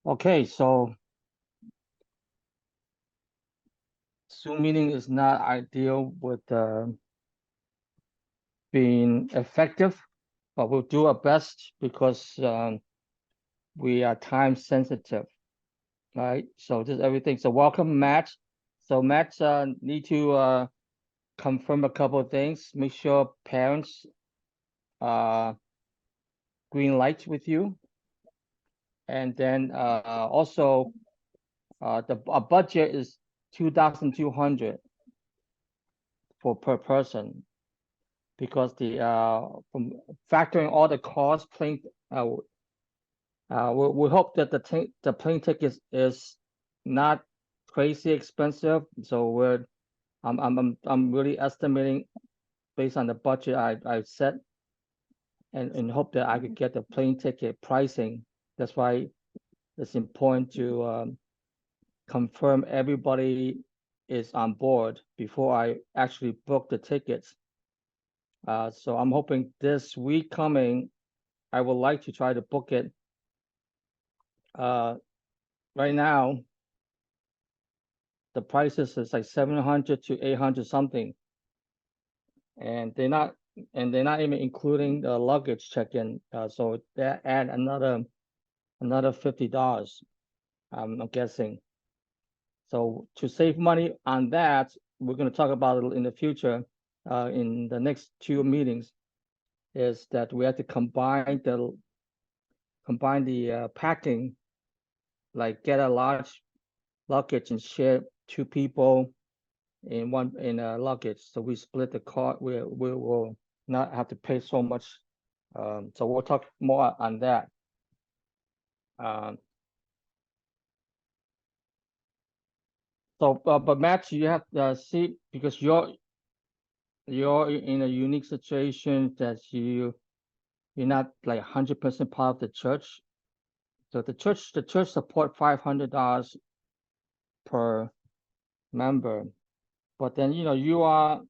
Okay, so Zoom meeting is not ideal with being effective, but we'll do our best because we are time sensitive, right? So just everything. So welcome, Matt. So Matt need to confirm a couple of things. Make sure parents green light with you, and then also the budget is 2,200 for per person, because the from factoring all the costs, plane we hope that the plane ticket is not crazy expensive. So I'm really estimating based on the budget I set, and hope that I could get the plane ticket pricing. That's why it's important to confirm everybody is on board before I actually book the tickets. So I'm hoping this week coming, I would like to try to book it. Right now, the prices is like 700 to 800 something, and they're not even including the luggage check-in. So that add another $50. I'm guessing. So to save money on that, we're going to talk about it in the future, in the next 2 meetings, is that we have to combine the packing, like get a large luggage and share 2 people in a luggage. So we split the cost. We will not have to pay so much. So we'll talk more on that. So, but Matt, you have to see, because you're in a unique situation that you're not like 100% part of the church. So the church support $500 per member, but then you are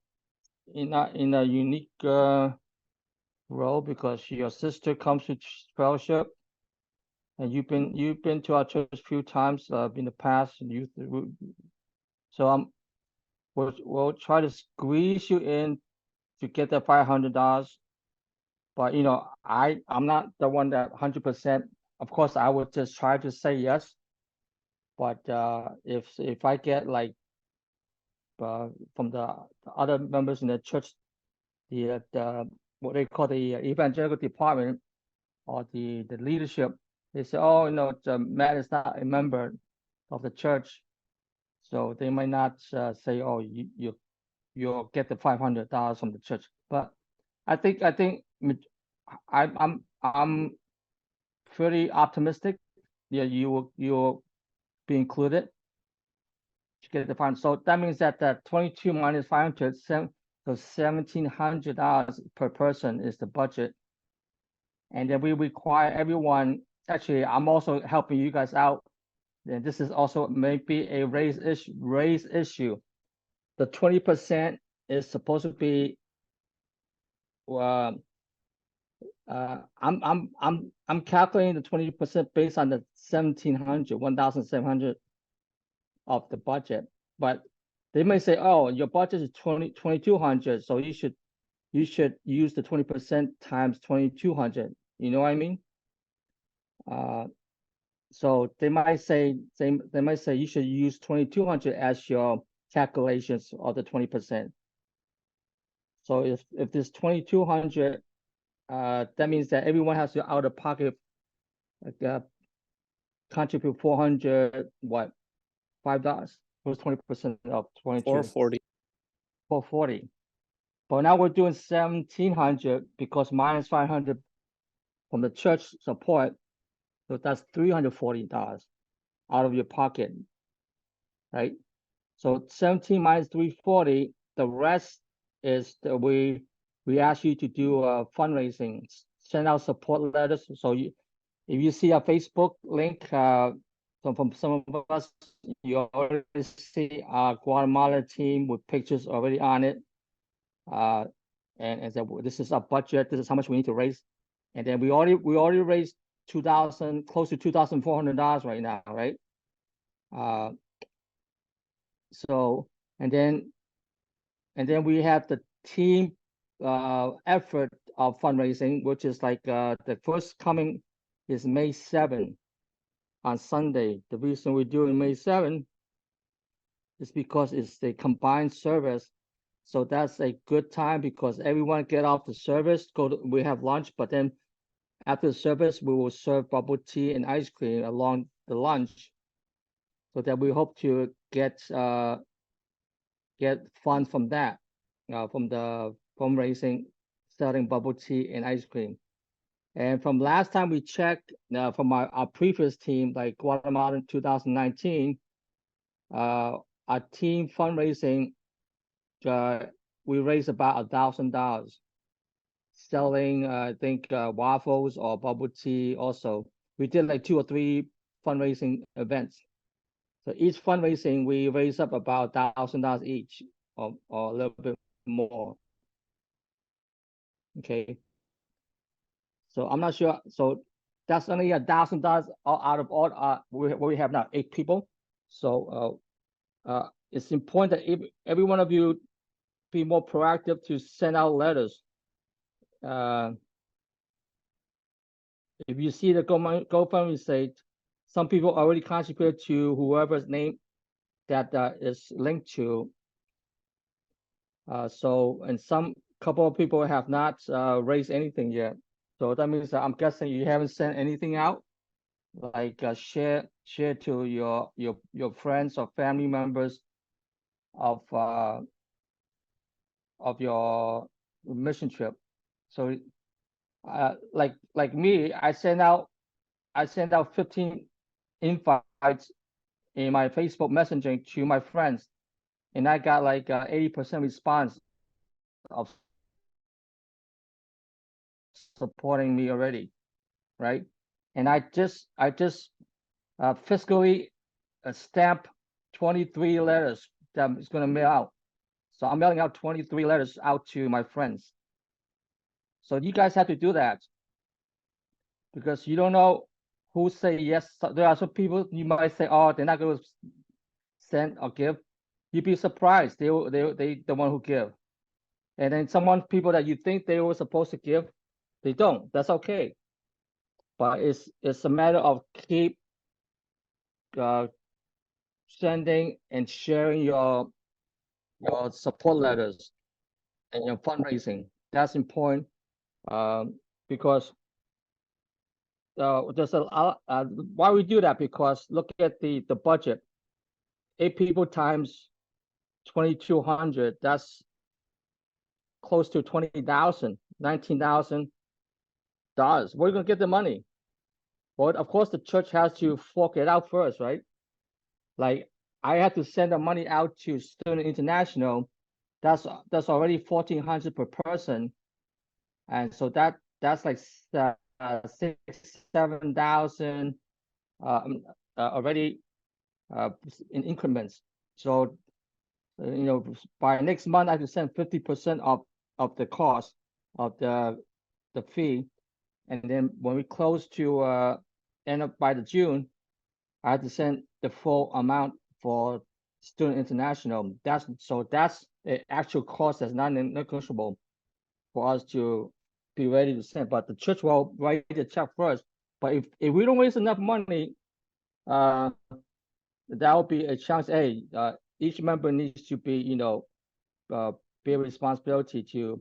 in a unique role, because your sister comes to fellowship, and you've been to our church a few times in the past. So we'll try to squeeze you in to get that $500. But I'm not the one that 100%. Of course, I would just try to say yes. But if I get like from the other members in the church, the what they call the evangelical department, or the leadership, they say, oh, Matt is not a member of the church, so they might not say, oh, you'll get the $500 from the church. But I think I'm pretty optimistic. Yeah, you'll be included to get the fund. So that means that 22 minus 500, so $1,700 per person is the budget. And then we require everyone. Actually, I'm also helping you guys out. And this is also maybe a raise issue. The 20% is supposed to be. I'm calculating the 20% based on the 1,700 of the budget, but they may say, oh, your budget is 2,200, so you should use the 20% times 2,200. You know what I mean? So they might say you should use 2,200 as your calculations of the 20%. So if there's 2,200, that means that everyone has to out of pocket contribute 400, what, $5? Was 20% of 22? 440. 440. But now we're doing 1,700 because minus 500 from the church support. So that's $340 out of your pocket, right? So 17 minus 340, the rest is that we ask you to do fundraising, send out support letters. So if you see a Facebook link from some of us, you already see our Guatemala team with pictures already on it. And said, this is our budget. This is how much we need to raise. And then we already raised $2,000, close to $2,400 right now, right? So and then we have the team effort of fundraising, which is like the first coming is May 7 on Sunday. The reason we're doing May 7 is because it's a combined service. So that's a good time because everyone get off the service, we have lunch, but then after the service, we will serve bubble tea and ice cream along the lunch, so that we hope to get funds from that, from the fundraising, selling bubble tea and ice cream. And from last time we checked, from our previous team, like Guatemala in 2019, our team fundraising, we raised about $1,000 selling, I think, waffles or bubble tea also. We did like 2 or 3 fundraising events. So each fundraising, we raise up about $1,000 each, or a little bit more. Okay. So I'm not sure. So that's only $1,000 out of all we have now 8 people. So it's important that every one of you be more proactive to send out letters. If you see the GoFundMe site, some people already contributed to whoever's name that is linked to. So, and some couple of people have not raised anything yet. So that means that I'm guessing you haven't sent anything out, like share to your friends or family members of your mission trip. So, like me, I sent out 15 invites in my Facebook messaging to my friends, and I got like 80% response of supporting me already, right? And I just fiscally stamp 23 letters that is going to mail out. So I'm mailing out 23 letters out to my friends. So you guys have to do that, because you don't know who say yes. So there are some people you might say, oh, they're not going to send or give. You'd be surprised. They the one who give. And then people that you think they were supposed to give, they don't. That's okay. But it's a matter of keep sending and sharing your support letters and your fundraising. That's important, because there's a lot. Why we do that? Because look at the budget. 8 people times 2,200. That's close to 20,000, $19,000. Where are you gonna get the money? Well, of course, the church has to fork it out first, right? Like I had to send the money out to Student International. That's already 1,400 per person, and so that's like 7,000 already in increments. So by next month I have to send 50% of the cost of the fee, and then when we close to end up by the June, I have to send the full amount for Student International. That's the actual cost that's not negotiable for us to be ready to send. But the church will write the check first. But if we don't raise enough money, that will be a chance. Hey, each member needs to be be a responsibility to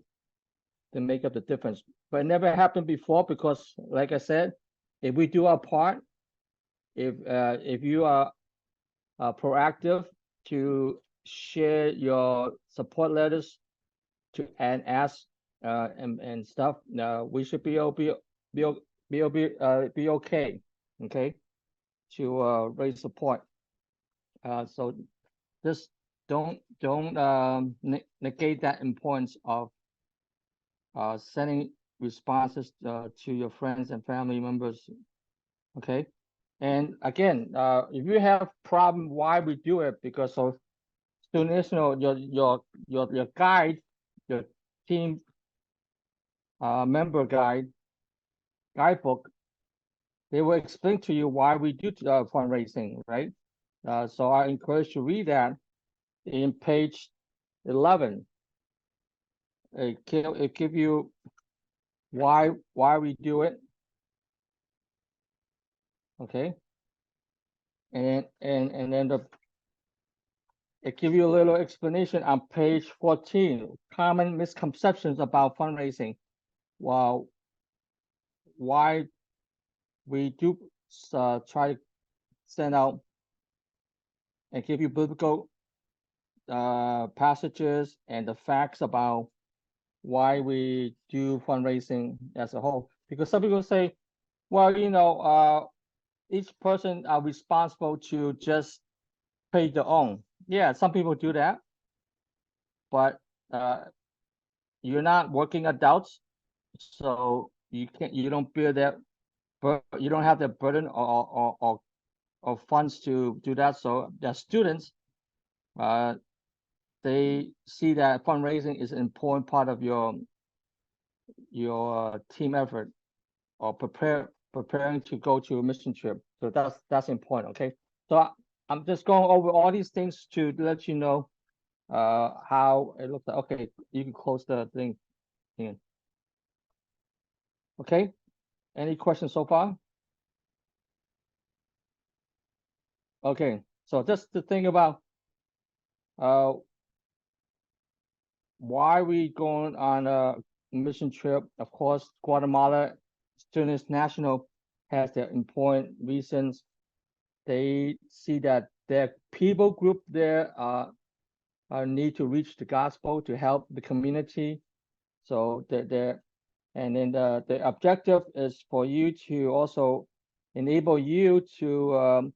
make up the difference. But it never happened before because, like I said, if we do our part, if you are proactive to share your support letters and ask and stuff, we should be okay, okay, to raise support. So just don't negate that importance of sending responses to your friends and family members. Okay. And again, if you have problem, why we do it? Because of students, your guide, your team member guidebook they will explain to you why we do fundraising, right? So I encourage you to read that in page 11. It give you why we do it, okay? And then it give you a little explanation on page 14, common misconceptions about fundraising. Well, why we do try to send out and give you biblical passages and the facts about why we do fundraising as a whole. Because some people say, well, each person are responsible to just pay their own. Yeah, some people do that, but you're not working adults, so you don't bear that, but you don't have the burden or funds to do that. So the students, they see that fundraising is an important part of your team effort or preparing to go to a mission trip. So that's important. Okay, so I'm just going over all these things to let you know how it looks like. Okay, you can close the thing in. Okay, any questions so far? Okay, so just to think about uh why we going on a mission trip. Of course, Guatemala Students National has their important reasons. They see that their people group there need to reach the gospel to help the community. So and then the objective is for you to also enable you to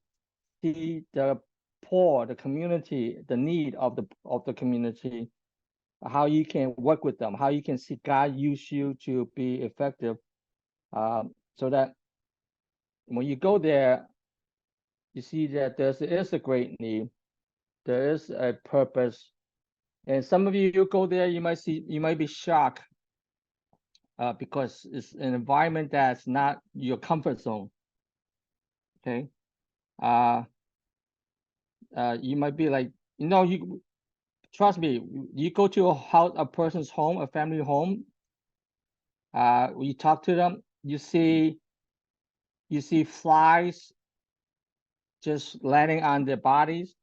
see the poor, the community, the need of the community, how you can work with them, how you can see God use you to be effective, so that when you go there, you see that there is a great need, there is a purpose, and some of you go there, you might be shocked because it's an environment that's not your comfort zone. Okay, uh, you might be like, you trust me, you go to a person's home, a family home, you talk to them, you see flies just landing on their bodies,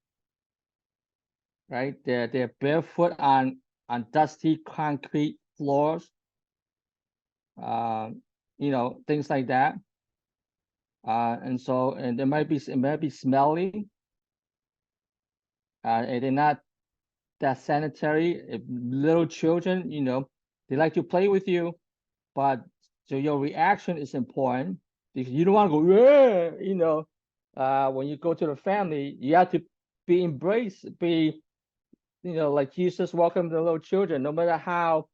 right? They're barefoot on dusty concrete floors, things like that. And it might be smelly, and they're not that sanitary. Little children, they like to play with you, but so your reaction is important because you don't want to go, yeah, when you go to the family, you have to be embraced, like Jesus welcomed the little children, no matter how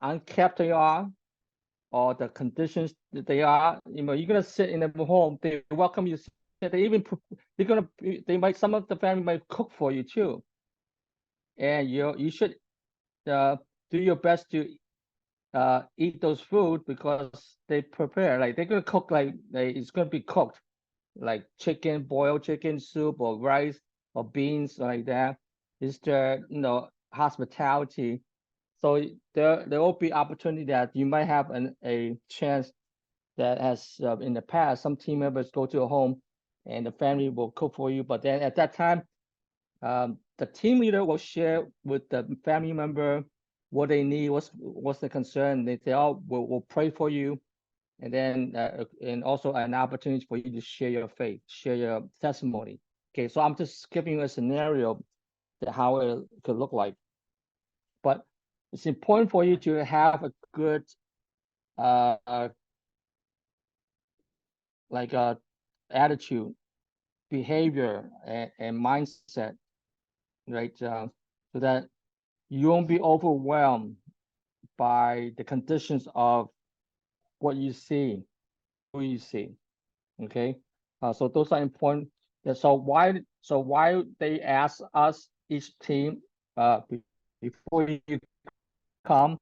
unkept they are or the conditions that they are. You're gonna sit in the home. They welcome you. They might, some of the family might cook for you too, and you should do your best to eat those food because they prepare, like they're gonna cook, like it's gonna be cooked like chicken, boiled chicken soup or rice or beans like that. It's the hospitality. So there will be opportunity that you might have a chance that has in the past some team members go to a home and the family will cook for you. But then at that time, the team leader will share with the family member what they need, what's the concern. They all will pray for you, and then and also an opportunity for you to share your faith, share your testimony. Okay, so I'm just giving you a scenario that how it could look like. But it's important for you to have a good uh, uh like attitude, behavior, and mindset, right? So that you won't be overwhelmed by the conditions of what you see, who you see. Okay, so those are important. So why they ask us each team before you come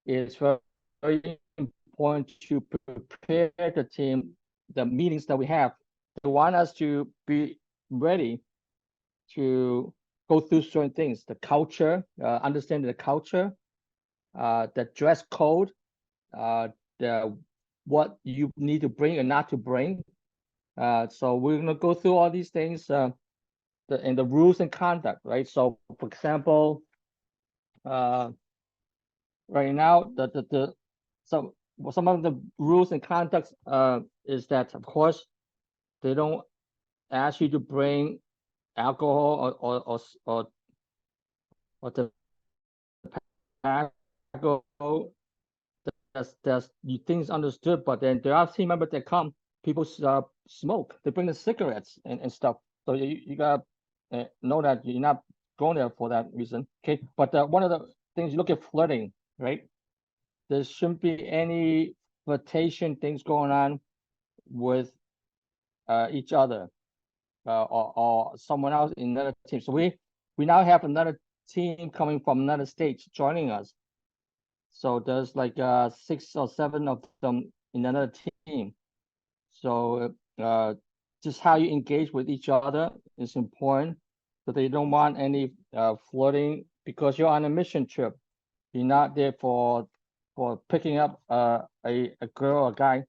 is very, very important important to prepare the team, the meetings that we have. They want us to be ready to go through certain things, the culture, understanding the culture, the dress code, the what you need to bring and not to bring. So we're gonna go through all these things, and the rules and conduct, right? So, for example, right now, some of the rules and conducts is that, of course, they don't ask you to bring alcohol or tobacco. There's things understood, but then there are team members that come, people smoke, they bring the cigarettes and stuff. So you gotta know that you're not going there for that reason. Okay, but one of the things you look at flirting, right? There shouldn't be any flirtation things going on with each other or someone else in another team. So we now have another team coming from another state joining us. So there's like 6 or 7 of them in another team. So just how you engage with each other is important. So they don't want any flirting because you're on a mission trip. You're not there for picking up a girl or a guy.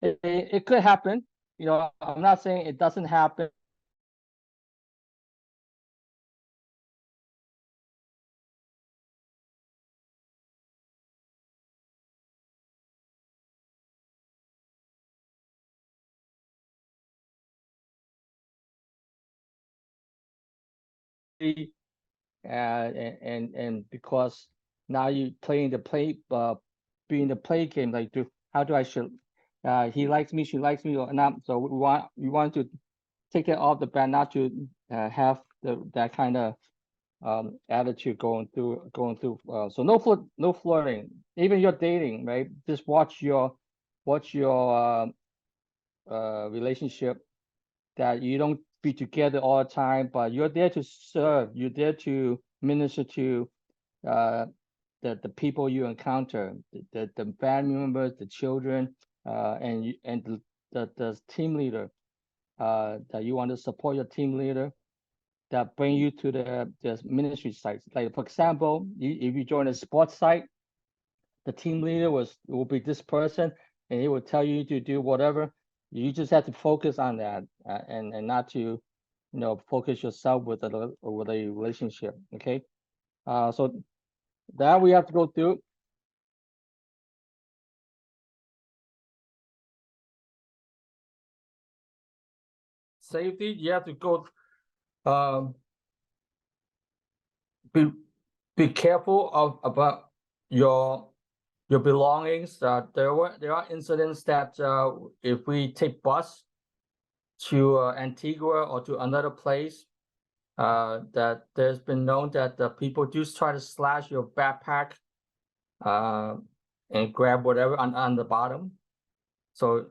It could happen. You know, I'm not saying it doesn't happen. And because now you playing the being the play game, like how do I should he likes me, she likes me or not. So we want to take it off the bat, not to have that kind of attitude going through so no flirting, even you're dating, right? Just watch your relationship, that you don't be together all the time, but you're there to serve, you're there to minister to the people you encounter, the family members, the children, and the team leader, that you want to support your team leader that bring you to the ministry sites. Like for example, if you join a sports site, the team leader will be this person, and he will tell you to do whatever. You just have to focus on that, and not to, focus yourself with a relationship. Okay, so that we have to go through. Safety, you have to go. Um, be careful about your belongings. There are incidents that if we take bus to Antigua or to another place, that there's been known that the people just try to slash your backpack and grab whatever on the bottom. So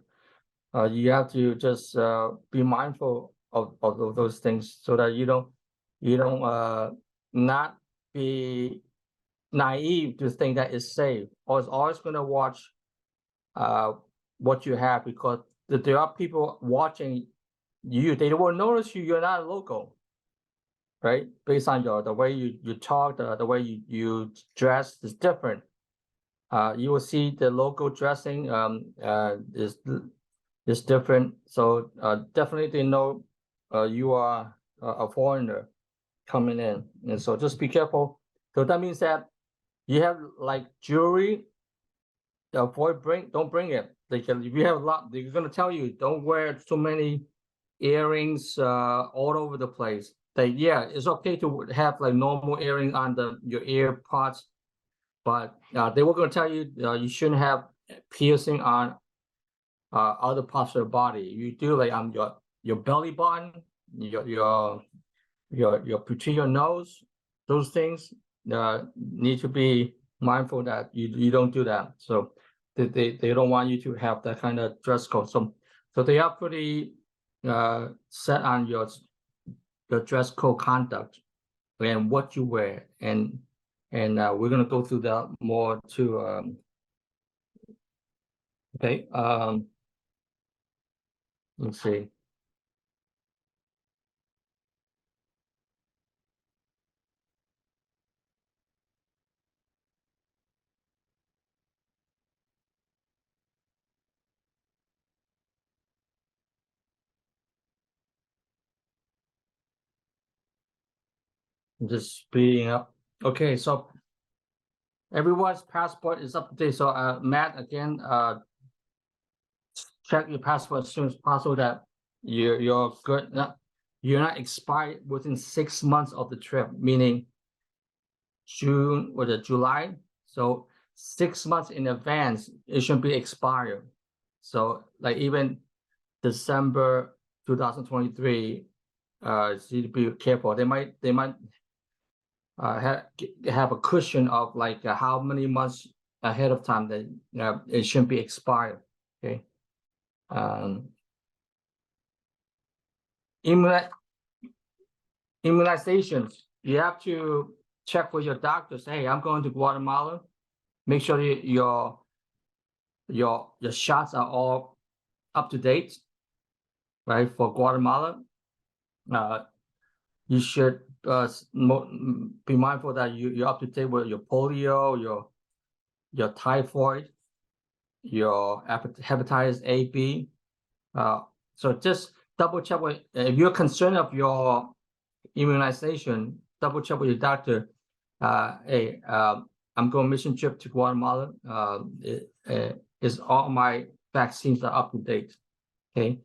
you have to just be mindful of those things so that you don't not be naive to think that it's safe. Or it's always going to watch what you have, because there are people watching you. They will notice you're not a local, right? Based on the way you talk, the way you dress is different. You will see the local dressing is different. So definitely they know you are a foreigner coming in, and so just be careful. So that means that you have like jewelry, don't bring it. If you have a lot, they're gonna tell you don't wear so many earrings all over the place. Yeah, it's okay to have like normal earring on your ear parts, but they were gonna tell you you shouldn't have piercing on other parts of the body. You do like on your belly button, your between your nose, those things need to be mindful that you don't do that. So they don't want you to have that kind of dress code. So they are pretty set on your dress code conduct and what you wear, and we're gonna go through that more too Okay. Let's see. I'm just speeding up. Okay, so everyone's passport is up to date. So Matt, again, check your passport as soon as possible that you're good. You're not expired within 6 months of the trip, meaning June or the July. So 6 months in advance, it should be expired. So like even December 2023, so you need to be careful. They might have a cushion of like how many months ahead of time that it shouldn't be expired. Okay. Immunizations. You have to check with your doctor. Say, hey, I'm going to Guatemala. Make sure your shots are all up to date, right? For Guatemala, you should be mindful that you're up to date with your polio, your typhoid, your hepatitis A, B. So just double check with if you're concerned of your immunization. Double check with your doctor. Hey, I'm going mission trip to Guatemala. Is all my vaccines are up to date? Okay,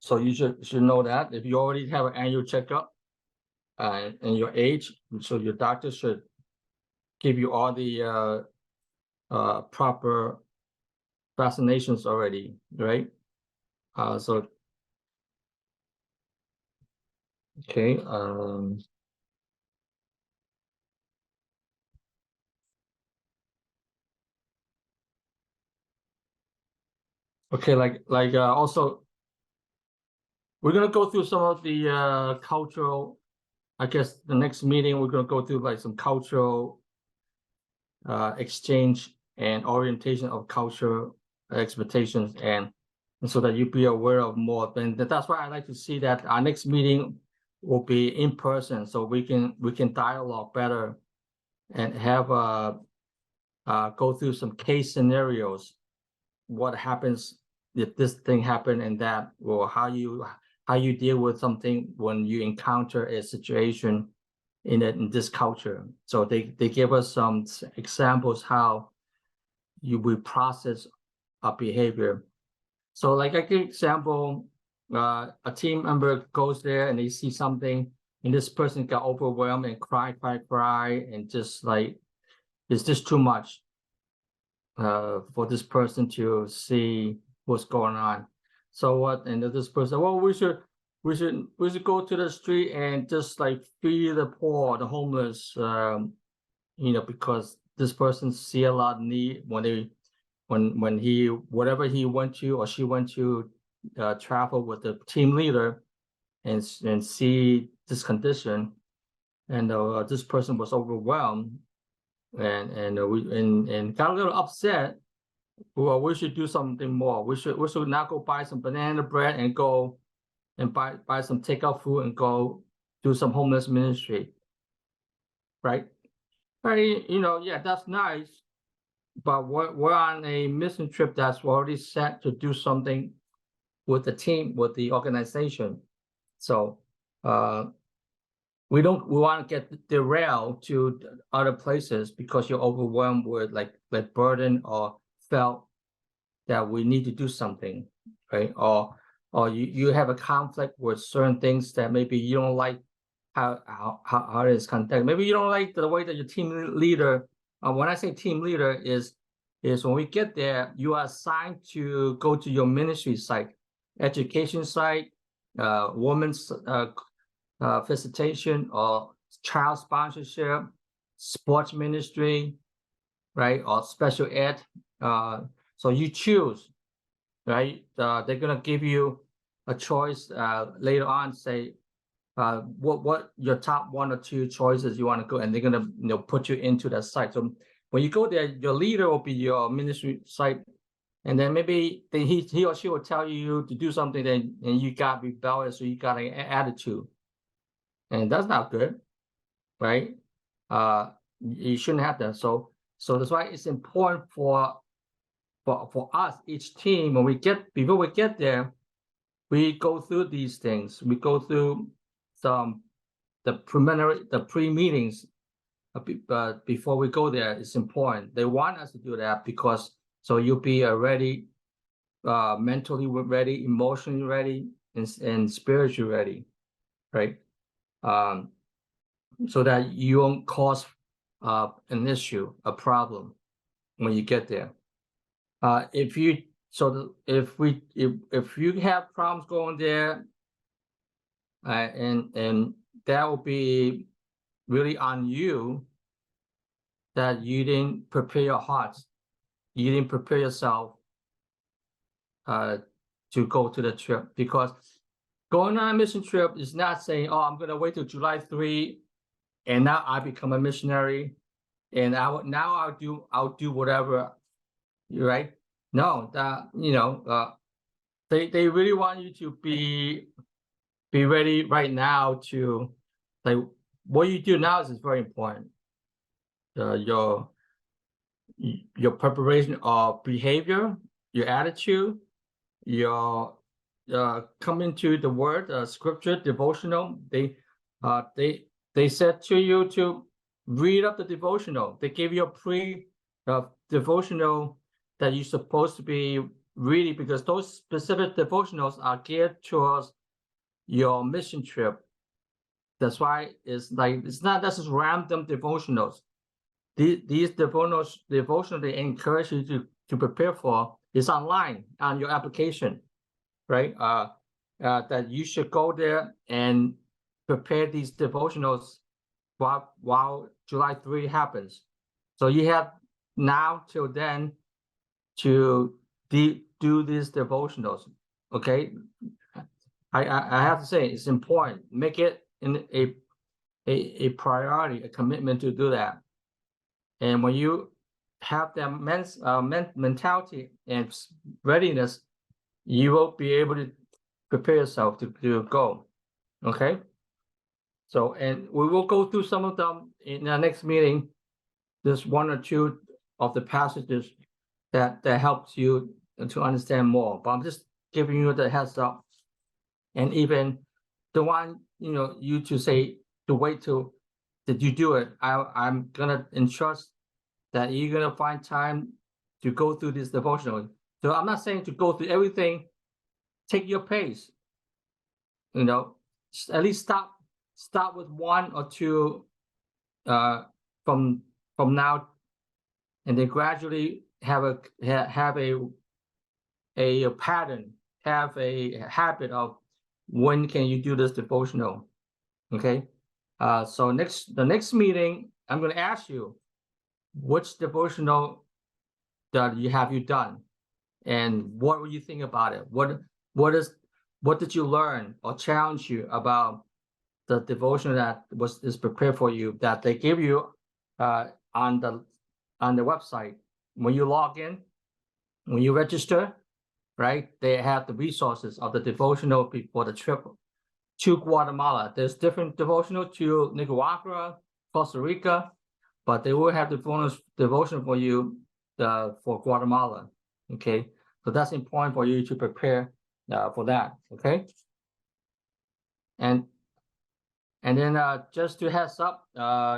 so you should know that if you already have an annual checkup, and your age, so your doctor should give you all the proper vaccinations already, right? So okay. Okay, also we're gonna go through some of the cultural. I guess the next meeting we're gonna go through like some cultural exchange and orientation of cultural expectations, and so that you be aware of more. And that's why I like to see that our next meeting will be in person, so we can dialogue better and have go through some case scenarios. What happens if this thing happened and that, or how you deal with something when you encounter a situation in this culture. So they give us some examples how you will process a behavior. So like I give example, a team member goes there and they see something, and this person got overwhelmed and cry, and just like it's just too much for this person to see what's going on. So what? And this person, well, we should go to the street and just like feed the poor, the homeless, because this person see a lot of need when he whatever he went to or she went to travel with the team leader and see this condition, and this person was overwhelmed and got a little upset. Well, we should do something more. We should now go buy some banana bread and go and buy some takeout food and go do some homeless ministry, right? Right, yeah, that's nice, but we're on a mission trip that's already set to do something with the team, with the organization. So we want to get derailed to other places because you're overwhelmed with like burden or felt that we need to do something, right? Or you have a conflict with certain things that maybe you don't like how it is conducted. Maybe you don't like the way that your team leader. When I say team leader is when we get there, you are assigned to go to your ministry site, education site, women's visitation, or child sponsorship, sports ministry, right, or special ed. So you choose, right? They're gonna give you a choice later on. Say what your top 1 or 2 choices you want to go, and they're gonna put you into that site. So when you go there, your leader will be your ministry site and then maybe he or she will tell you to do something, and you got rebellious, so you got an attitude, and that's not good, right? You shouldn't have that. So that's why it's important for us, each team, when before we get there, we go through these things. We go through the pre-meetings, but before we go there, it's important. They want us to do that because so you'll be already mentally ready, emotionally ready, and spiritually ready, right? So that you won't cause an issue, a problem when you get there. If you have problems going there, and that will be really on you, that you didn't prepare your heart, you didn't prepare yourself to go to the trip. Because going on a mission trip is not saying, oh, I'm gonna wait till July 3 and now I become a missionary and I'll do whatever, right? No, that they really want you to be ready right now to, like, what you do now is very important. Your preparation of behavior, your attitude, your coming to the word, scripture, devotional. They said to you to read up the devotional. They gave you a devotional that you're supposed to be reading, because those specific devotionals are geared towards your mission trip. That's why it's not just random devotionals. These devotionals they encourage you to prepare for is online on your application, right? That you should go there and prepare these devotionals while July 3 happens. So you have now till then to do these devotionals. Okay, I have to say it's important. Make it in a priority, a commitment to do that. And when you have that mentality and readiness, you will be able to prepare yourself to go. Okay. So, and we will go through some of them in our next meeting. There's one or two of the passages that helps you to understand more. But I'm just giving you the heads up. And even the one, you to say to wait till that you do it. I'm gonna entrust that you're gonna find time to go through this devotional. So I'm not saying to go through everything. Take your pace. At least start with one or two from now, and then gradually have a pattern, have a habit of when can you do this devotional. Okay. So the next meeting, I'm going to ask you which devotional that have you done, and what will you think about it? What did you learn or challenge you about the devotion that is prepared for you, that they give you on the website when you log in, when you register, right? They have the resources of the devotional for the trip to Guatemala. There's different devotional to Nicaragua, Costa Rica, but they will have the devotion for you for Guatemala. Okay, so that's important for you to prepare for that. Okay, and then just to heads up,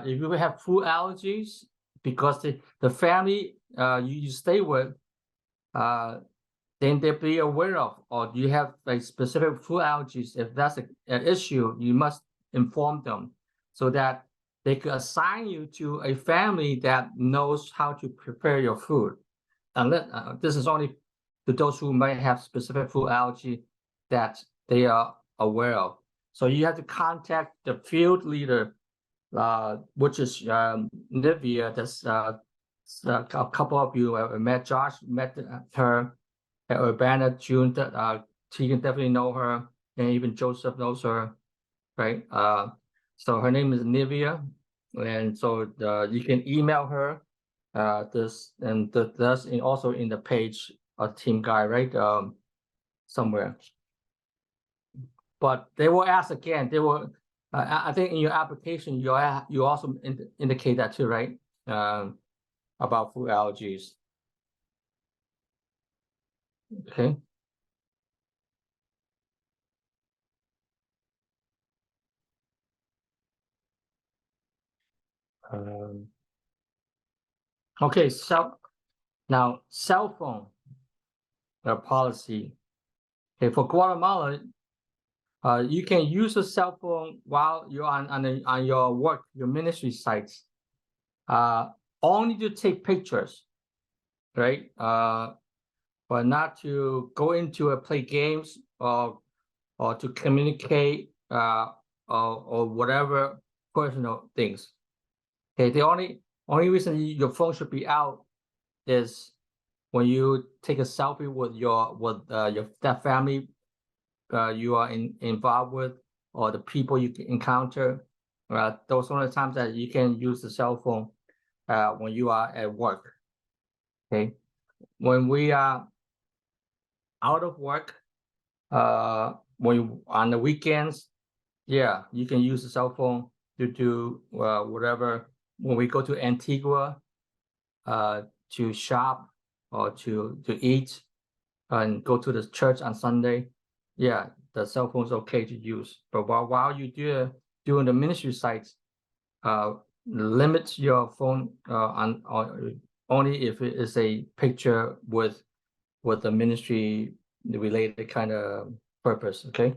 if you have food allergies, because the family you stay with, then they'll be aware of, or you have like specific food allergies. If that's an issue, you must inform them so that they could assign you to a family that knows how to prepare your food. Unless this is only to those who might have specific food allergy that they are aware of. So you have to contact the field leader, which is Nivea. That's a couple of you met. Josh met her at Urbana. June, she can definitely know her, and even Joseph knows her, right? So her name is Nivea, and so you can email her this, and that's also in the page a team guy, right? Somewhere. But they will ask again. They will. I think in your application, you also indicate that too, right? About food allergies. Okay. Okay. So now cell phone policy. Okay, for Guatemala, you can use a cell phone while you're on your work, your ministry sites. Only to take pictures, right? But not to go into play games or to communicate or whatever personal things. Okay, the only reason your phone should be out is when you take a selfie with that family you are involved with, or the people you encounter. Those are the times that you can use the cell phone when you are at work. Okay, when we are out of work, when you, on the weekends, yeah, you can use the cell phone to do whatever. When we go to Antigua to shop or to eat and go to the church on Sunday, yeah, the cell phone is okay to use. But while you doing the ministry sites, limit your phone on only if it is a picture with the ministry related kind of purpose. Okay.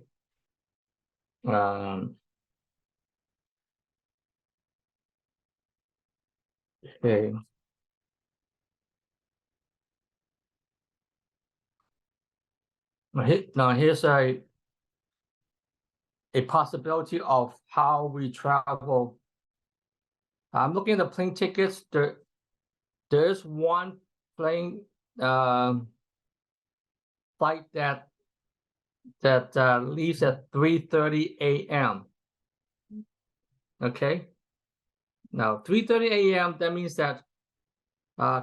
Okay. Now here's a possibility of how we travel. I'm looking at the plane tickets. There's one plane flight that leaves at 3:30 a.m. Okay. Now 3:30 a.m. that means that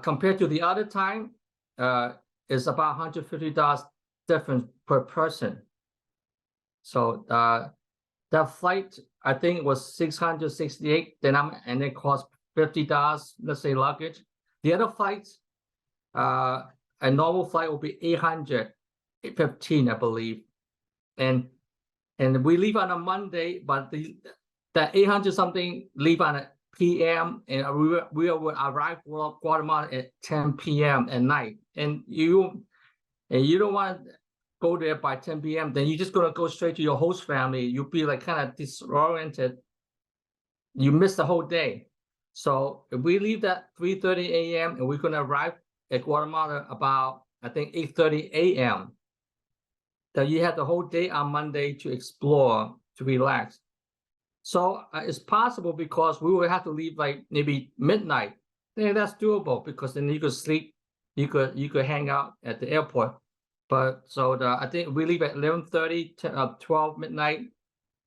compared to the other time, is about $150 difference per person. So that flight, I think, was $668. And it cost $50, let's say, luggage. The other flights, a normal flight will be $815, I believe. And we leave on a Monday, but the 800 something leave on a PM, and we will arrive in Guatemala at 10 p.m. at night. And you don't want to go there by 10 p.m. Then you're just gonna go straight to your host family. You'll be like kind of disoriented. You miss the whole day. So if we leave at 3:30 a.m. and we're gonna arrive at Guatemala about, I think, 8:30 a.m. Then you have the whole day on Monday to explore, to relax. So it's possible because we will have to leave like maybe midnight. Yeah, that's doable because then you could sleep, you could hang out at the airport. But so I think we leave at 11:30, 12 midnight.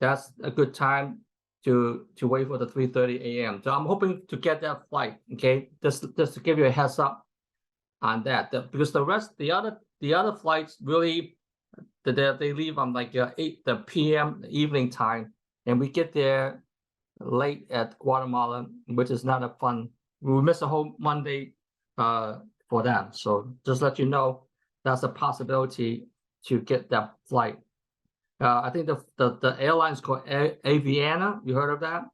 That's a good time to wait for the 3:30 a.m. So I'm hoping to get that flight. Okay, just to give you a heads up on that, because the other flights really they leave on like 8 p.m. evening time. And we get there late at Guatemala, which is not a fun. We miss a whole Monday for that. So just let you know, that's a possibility to get that flight. I think the airline is called Aviana. You heard of that?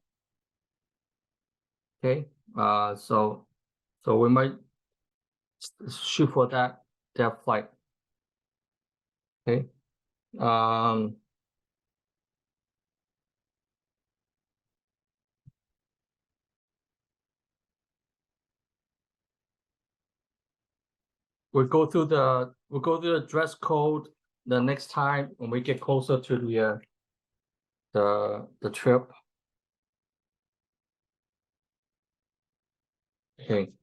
Okay. So we might shoot for that flight. Okay. We'll go through the dress code the next time when we get closer to the trip. Okay.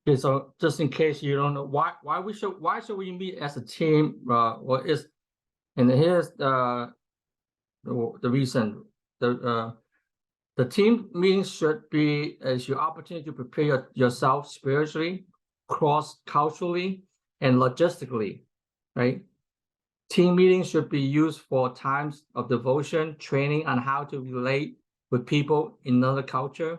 Okay, so just in case you don't know why should we meet as a team? Well, and here's the reason the team meetings should be as your opportunity to prepare yourself spiritually, cross-culturally, and logistically, right? Team meetings should be used for times of devotion, training on how to relate with people in another culture,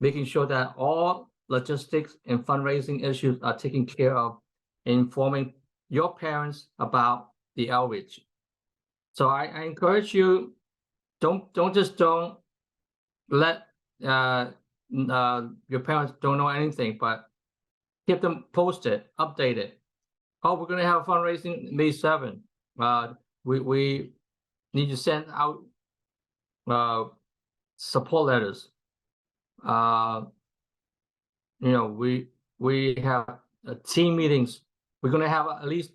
making sure that all logistics and fundraising issues are taken care of, informing your parents about the outreach. So I encourage you, don't let your parents don't know anything, but keep them posted, updated. Oh, we're gonna have a fundraising May 7th. We need to send out support letters. We have team meetings. We're gonna have at least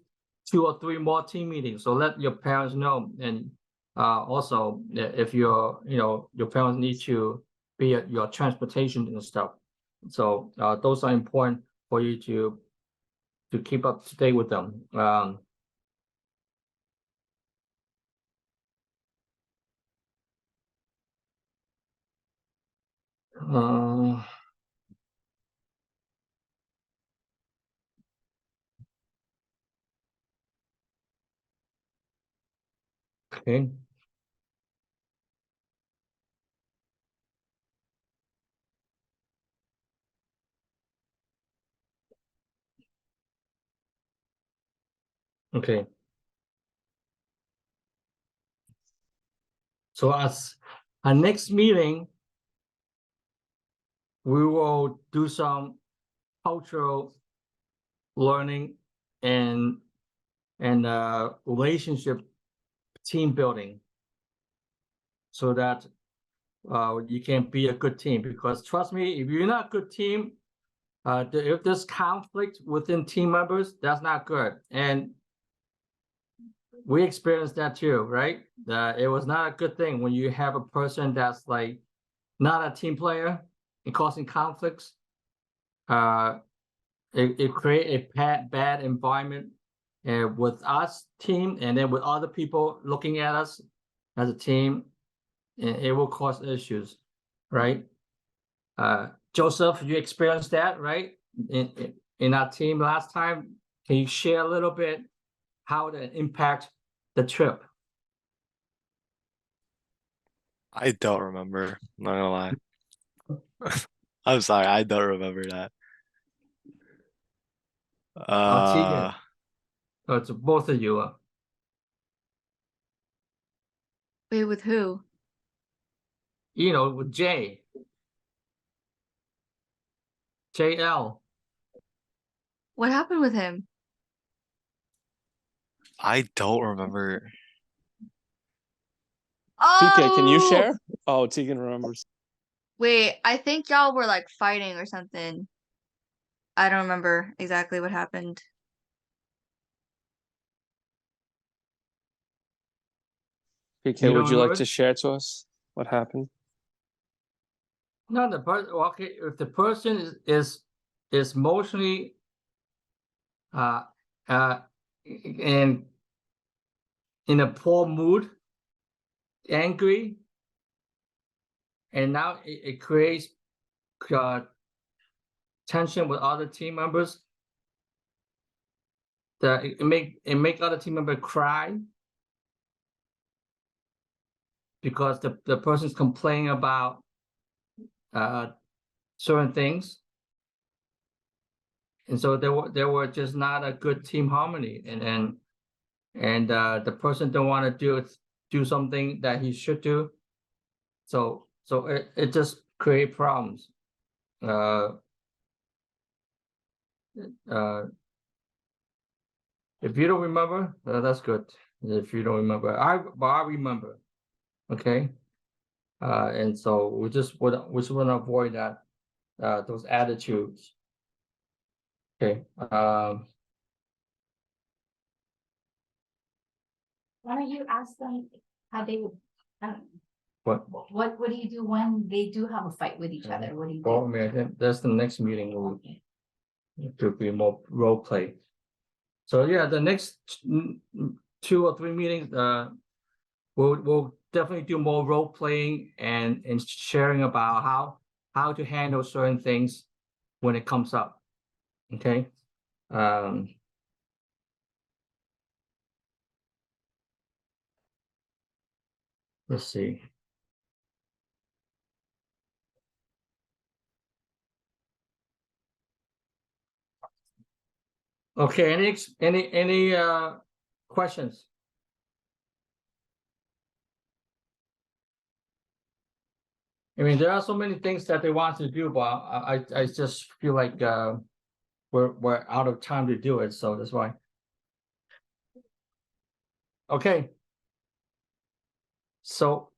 2 or 3 more team meetings. So let your parents know, and also if your parents need to be at your transportation and stuff. So those are important for you to keep up to date with them. Okay. Okay. So as our next meeting, we will do some cultural learning and relationship team building, so that you can be a good team. Because trust me, if you're not a good team, if there's conflict within team members, that's not good. And we experienced that too, right? It was not a good thing when you have a person that's like not a team player and causing conflicts. It create a bad environment with us team, and then with other people looking at us as a team, and it will cause issues, right? Joseph, you experienced that, right? In our team last time. Can you share a little bit how that impact the trip? I don't remember. I'm not gonna lie. I'm sorry, I don't remember that. Tegan, it's both of you. Wait, with who? With JL. What happened with him? I don't remember. PK, can you Oh! share? Oh, Tegan remembers. Wait, I think y'all were like fighting or something. I don't remember exactly what happened. PK, would you like remember? to share to us what happened? No, the person. Okay, if the person is emotionally and in a poor mood, angry, and now it creates tension with other team members, that it make other team members cry because the person's complaining about certain things, and so there were just not a good team harmony, and the person don't want to do something that he should do, so it just create problems. If you don't remember, that's good. If you don't remember, I remember. Okay. And so we just want to avoid that, those attitudes. Okay. Why don't you ask them how they would, What what do you do when they do have a fight with each other? What do you do? I think that's the next meeting. To be more role play. So yeah, the next 2 or 3 meetings, we'll definitely do more role playing and sharing about how to handle certain things when it comes up. Okay. Let's see. Okay, any questions? I mean, there are so many things that they want to do, but I just feel like we're out of time to do it, so that's why. Okay. So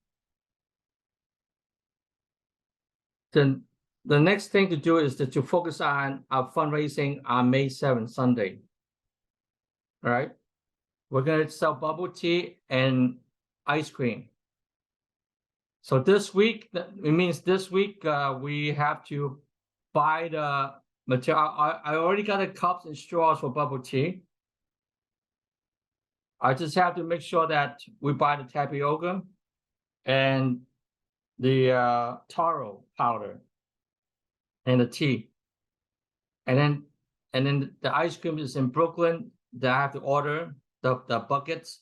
then the next thing to do is to focus on our fundraising on May 7th, Sunday. All right. We're gonna sell bubble tea and ice cream. So this week, it means this week we have to buy the material. I already got the cups and straws for bubble tea. I just have to make sure that we buy the tapioca and the taro powder and the tea. And then the ice cream is in Brooklyn. That I have to order the buckets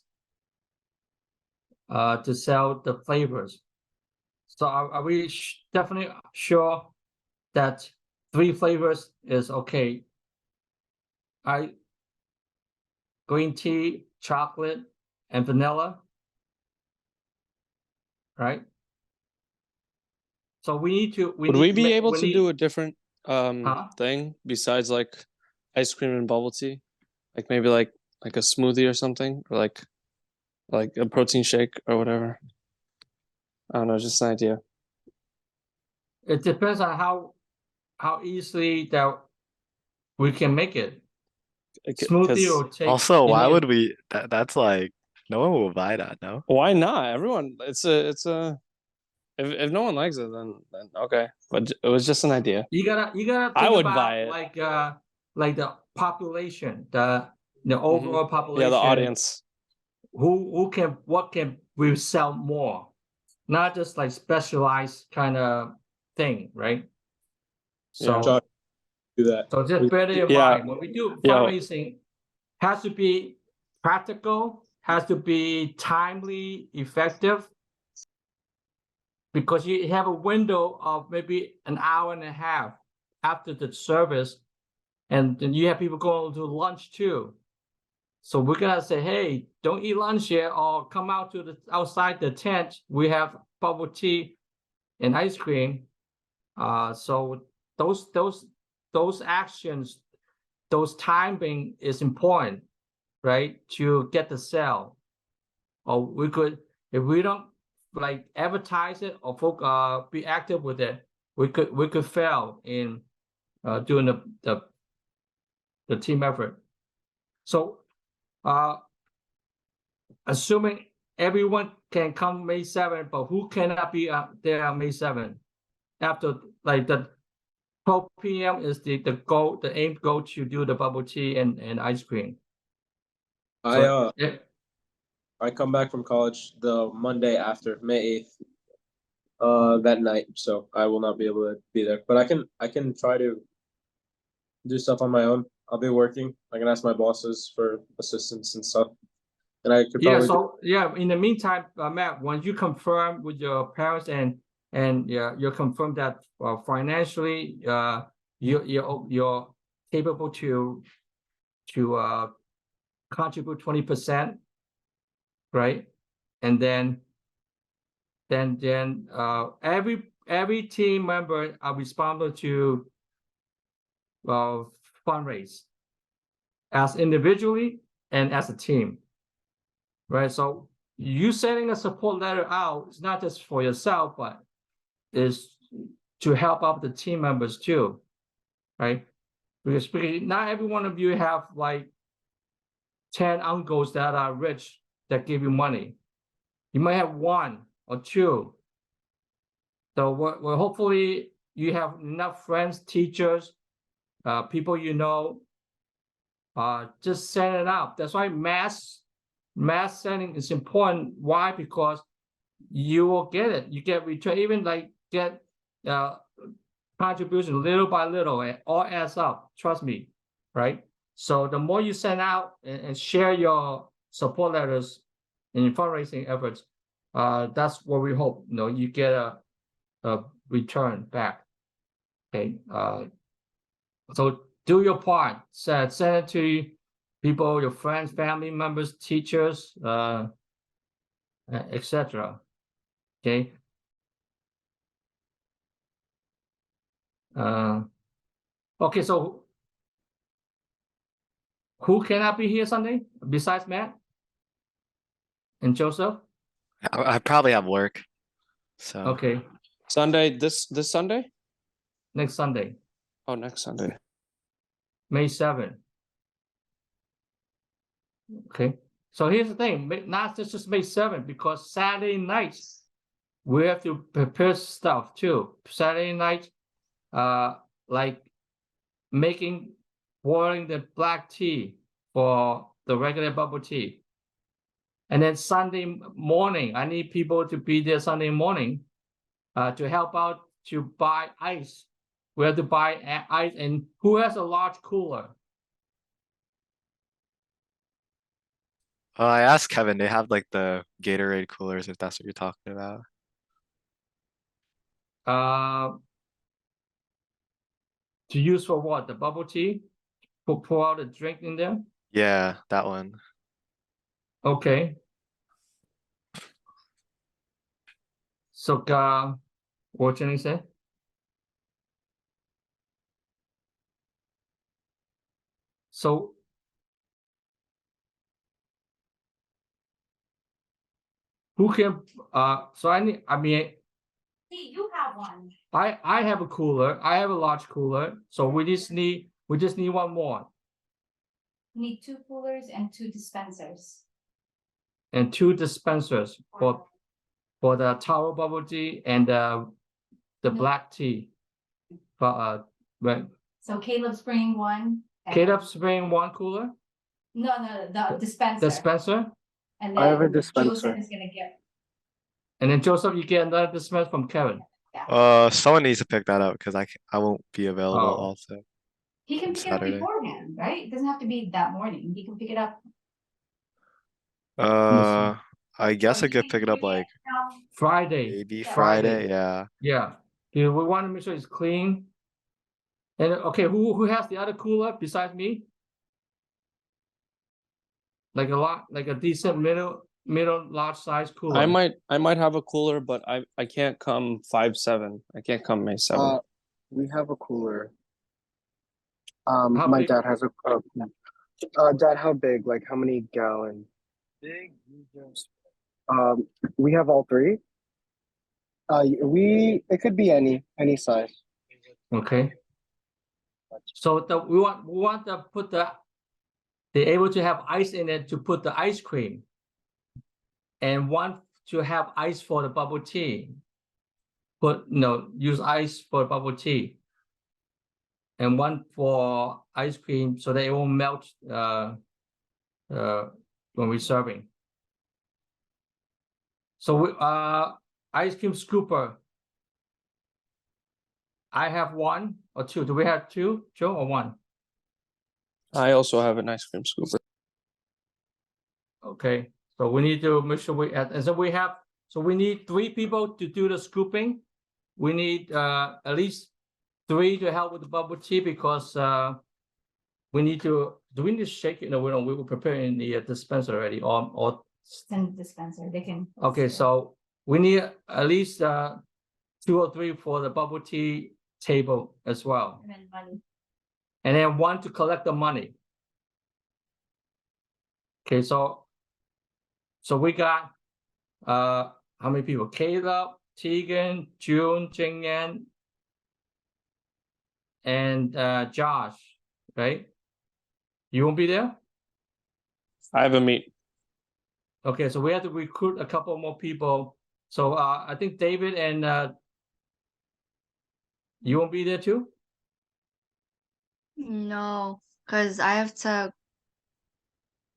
to sell the flavors. So are we definitely sure that 3 flavors is okay? Green tea, chocolate, and vanilla, right? So we need to. Would we be able to need, do a different Huh? thing besides like ice cream and bubble tea? Like maybe like a smoothie or something, or like a protein shake or whatever. I don't know, just an idea. It depends on how easily that we can make it. Smoothie will take. Also, you why need- would we? That's like no one will buy that. No. Why not? Everyone, it's a. If no one likes it, then okay. But it was just an idea. You gotta think I would about buy it. like the population, the overall population. Yeah, the audience. What can we sell more? Not just like specialized kind of thing, right? So Yeah. Do that. so just bear in Yeah. mind when we do Yeah. fundraising, has to be practical, has to be timely, effective, because you have a window of maybe an hour and a half after the service, and then you have people going to lunch too. So we're gonna say, hey, don't eat lunch here, or come out to the outside the tent. We have bubble tea and ice cream. So those actions, those timing is important, right? To get the sale. Or we could, if we don't like advertise it or be active with it, we could fail in doing the team effort. So assuming everyone can come May 7th, but who cannot be there on May 7th? After like the 12 p.m. is the goal, the aim goal to do the bubble tea and ice cream. So, I come back from college the Monday after May 8th, that night, so I will not be able to be there. But I can try to do stuff on my own. I'll be working. I can ask my bosses for assistance and stuff. And I could yeah. probably So yeah. In the meantime, Matt, once you confirm with your parents and you confirm that financially, you're capable to contribute 20%, right? And then every team member are responsible to fundraise as individually and as a team, right? So you sending a support letter out is not just for yourself, but is to help out the team members too, right? Because not every one of you have like 10 uncles that are rich that give you money. You might have 1 or 2. So we're hopefully you have enough friends, teachers, people you know. Just send it out. That's why mass sending is important. Why? Because you will get it. You get return, even like get contribution little by little, and all adds up. Trust me, right? So the more you send out and share your support letters in fundraising efforts, that's what we hope. You know, you get a return back. Okay. So do your part. Send it to people, your friends, family members, teachers, etc. Okay. Okay, so who cannot be here Sunday besides Matt and Joseph? I probably have work. So Okay, Sunday, this Sunday? next Sunday, Oh, next Sunday. May 7th. Okay, so here's the thing, not just May 7th, because Saturday nights we have to prepare stuff too. Saturday night, like boiling the black tea for the regular bubble tea. And then Sunday morning, I need people to be there Sunday morning to help out to buy ice. We have to buy ice. And who has a large cooler? I asked Kevin, they have like the Gatorade coolers if that's what you're talking about. To use for what? The bubble tea? Pour out a drink in there? Yeah, that one. Okay. So, what can you say? So, who can, so I mean, See, you have one. I have a cooler. I have a large cooler. So we just need one more You need 2 coolers and 2 dispensers. and 2 dispensers for the taro bubble tea and the black tea. Right. So Caleb's bringing one. and- Caleb's bringing 1 cooler No, the dispenser. dispenser, And I have a then dispenser. Joseph is gonna get. and then Joseph, you get another dispenser from Kevin. Someone needs to pick that up because I won't be available Oh. also. He can pick it up Saturday. beforehand, right? It doesn't have to be that morning. He can pick it up. I guess Or I could he pick it can up like Friday. maybe Yeah. Friday. Yeah. Yeah. We want to make sure it's clean. And okay, who has the other cooler besides me? Like a decent middle large size cooler. I might have a cooler, but I can't come 5/7. I can't come May 7th. We have a cooler. How My big? dad has a. Dad, how big? Like how many gallons? Big, We have all 3. It could be any size. Okay. So we want to put they're able to have ice in it to put the ice cream, and want to have ice for the bubble tea. Use ice for bubble tea, and one for ice cream so that it won't melt when we're serving. So ice cream scooper. I have 1 or 2. Do we have 2, Joe, or 1? I also have an ice cream scooper. Okay, so we need to make sure we add, and so we need 3 people to do the scooping. We need at least 3 to help with the bubble tea because we need to. Do we need to shake it? No, we don't. We were preparing the dispenser already. Or in the dispenser. They can. okay, so we need at least 2 or 3 for the bubble tea table as well, And then money. and then 1 to collect the money. Okay, so we got how many people? Caleb, Tegan, June, Jingyan, and Josh, right? You won't be there? I have a meet. Okay, so we have to recruit a couple more people. So I think David and you won't be there too? No, because I have to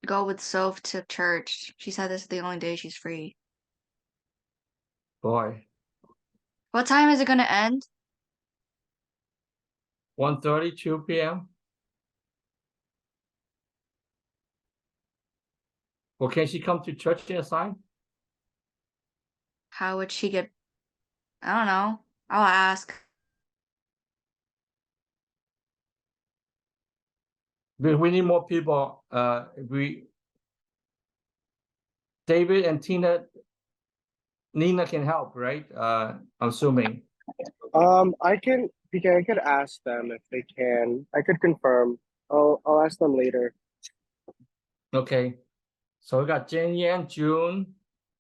go with Soph to church. She said this is the only day she's free. Boy, What time is it gonna end? 1:30, 2 p.m. Well, can she come to church inside? How would she get? I don't know. I'll ask. We need more people. David and Nina can help, right? I'm assuming. I can, PK, I could ask them if they can. I could confirm. I'll ask them later. Okay. So we got Jen Yan, June,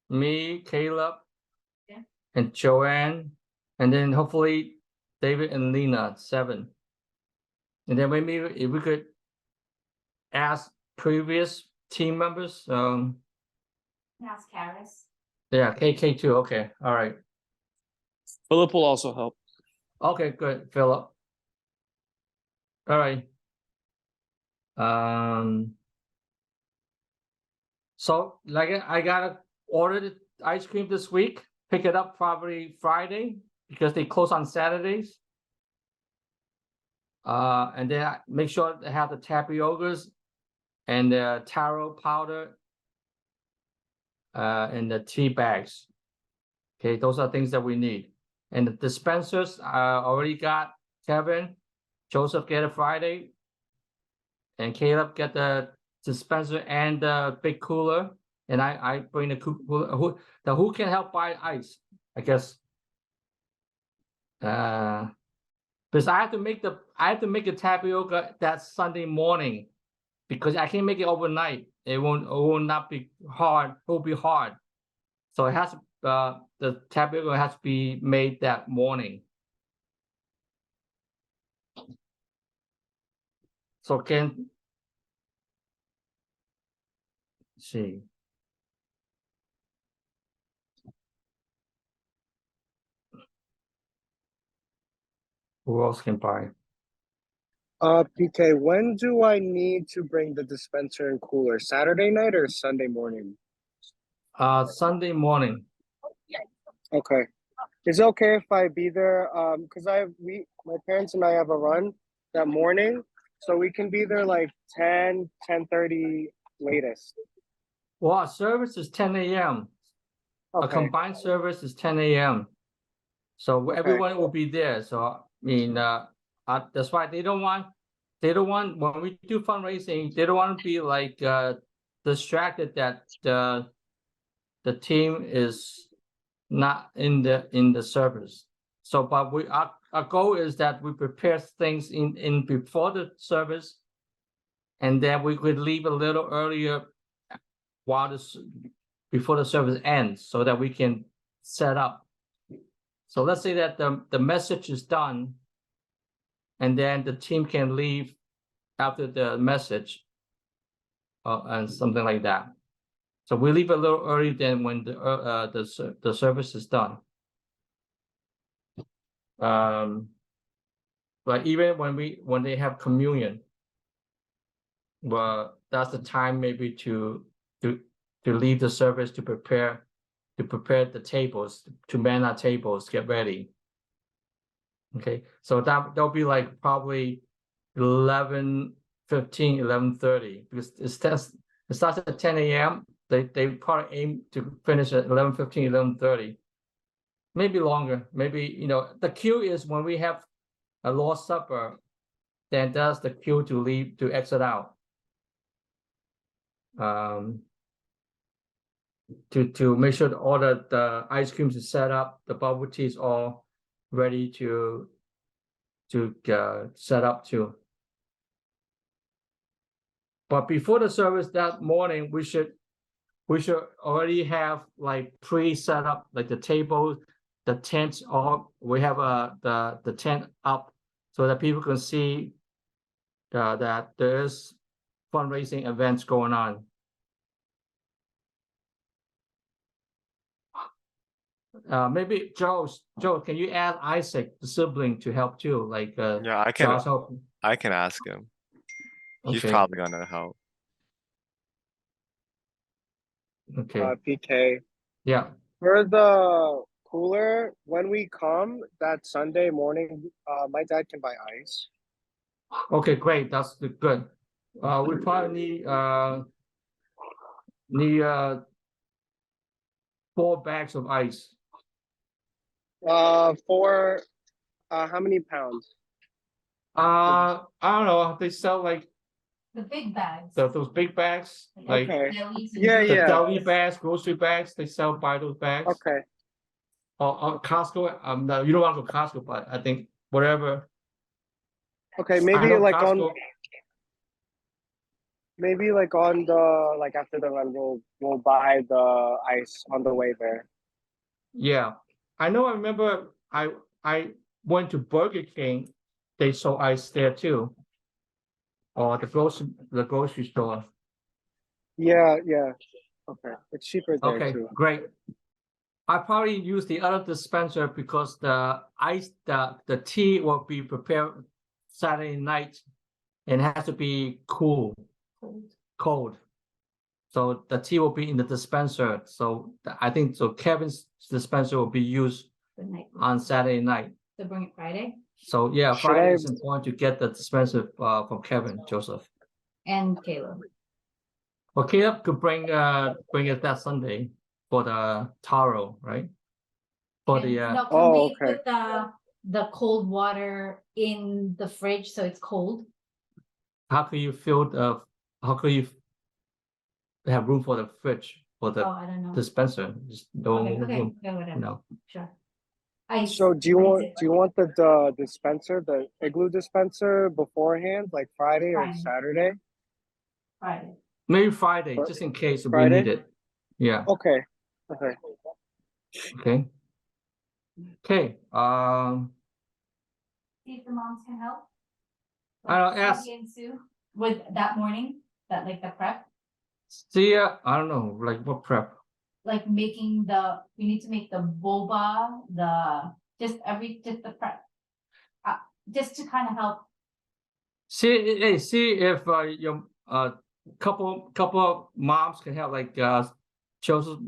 me, Caleb, Yeah. and Joanne, and then hopefully David and Lena, 7. And then maybe if we could ask previous team members, Ask Karis. yeah, KK too. Okay, all right. Philip will also help. Okay, good, Philip. All right. So like I gotta order the ice cream this week, pick it up probably Friday because they close on Saturdays. And then make sure they have the tapiokas and the taro powder and the tea bags. Okay, those are things that we need. And the dispensers, I already got Kevin, Joseph get it Friday, and Caleb get the dispenser and the big cooler, and I bring the cooler. Who can help buy ice? I guess. Because I have to make the tapioca that Sunday morning, because I can't make it overnight. It will not be hard. It will be hard. So it has the tapioca has to be made that morning. So let's see. Who else can buy? PK, when do I need to bring the dispenser and cooler? Saturday night or Sunday morning? Sunday morning. Okay. Is it okay if I be there? Because my parents and I have a run that morning, so we can be there like 10:30 latest. Well, our service is 10 a.m. A Okay. combined service is 10 a.m. So Okay. everyone will be there. So I mean, that's why they don't want when we do fundraising, they don't want to be like distracted that the team is not in the service. So, but our goal is that we prepare things in before the service, and then we could leave a little earlier before the service ends, so that we can set up. So let's say that the message is done, and then the team can leave after the message, and something like that. So we leave a little early than when the service is done. But even when they have communion, well, that's the time maybe to leave the service to prepare the tables, to man our tables, get ready. Okay, so that'll be like probably 11:15, 11:30, because it starts at 10 a.m. They probably aim to finish at 11:15, 11:30, maybe longer. Maybe the queue is when we have a Lord's Supper, then that's the queue to exit out. To make sure that all the ice creams is set up, the bubble tea is all ready to set up too. But before the service that morning, we should already have like pre-set up, like the table, the tents, all we have the tent up so that people can see that there's fundraising events going on. Maybe Joe, can you add Isaac, the sibling, to help too? Like Yeah, Josh help. I can ask him. He's Okay. probably gonna help. Okay. PK, Yeah. for the cooler when we come that Sunday morning. My dad can buy ice. Okay, great. That's good. We probably need 4 bags of ice. For how many pounds? I don't know. They sell like The big bags. those big bags, like Okay. Delis and Yeah, the yeah. deli bags, grocery bags. They sell by those bags. Okay. Or Costco. No, you don't want to go Costco, but I think whatever. Okay, I maybe know like Costco. on the like after the run we'll buy the ice on the way there. Yeah, I know. I remember. I went to Burger King. They sold ice there too. Or the grocery store. Yeah, yeah. Okay. It's cheaper there Okay, too. great. I probably use the other dispenser because the tea will be prepared Saturday night and it has to be cold. So the tea will be in the dispenser. So I think so Kevin's dispenser will be used the night. on Saturday night. So bring it Friday So yeah, Should Friday I- is important to get the dispenser from Kevin, Joseph. and Caleb. Well, Caleb could bring it that Sunday for the taro, right? For And the no, can Oh, we okay. put the cold water in the fridge so it's cold? how can you have room for the fridge for the Oh, I don't know. dispenser? Just no Okay, room. yeah, whatever. No. Sure. Ice. So do you What is want it? the dispenser, the igloo dispenser beforehand, like Friday or Friday. Saturday? Friday. Maybe Friday, Fri- just in case we Friday? need it. Yeah. Okay. Okay. Okay. Okay. See if the moms can help. I'll ask. Cindy and Sue with that morning, that like the prep, See ya. I don't know, like what prep. like making we need to make the boba, just the prep. Just to kind of help. See if your couple of moms can help, like Joseph's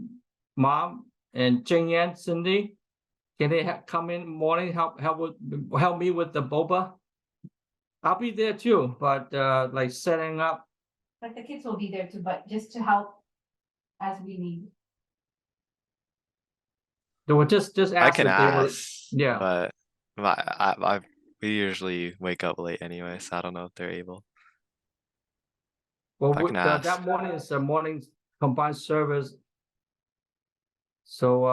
mom and Jing Yan, Cindy. Can they come in morning help me with the boba? I'll be there too, but like setting up. Like the kids will be there too, but just to help as we need. They were just I ask can if they were. ask, Yeah. but we usually wake up late anyway, so I don't know if they're able. Well, I can ask. that morning is a morning combined service. So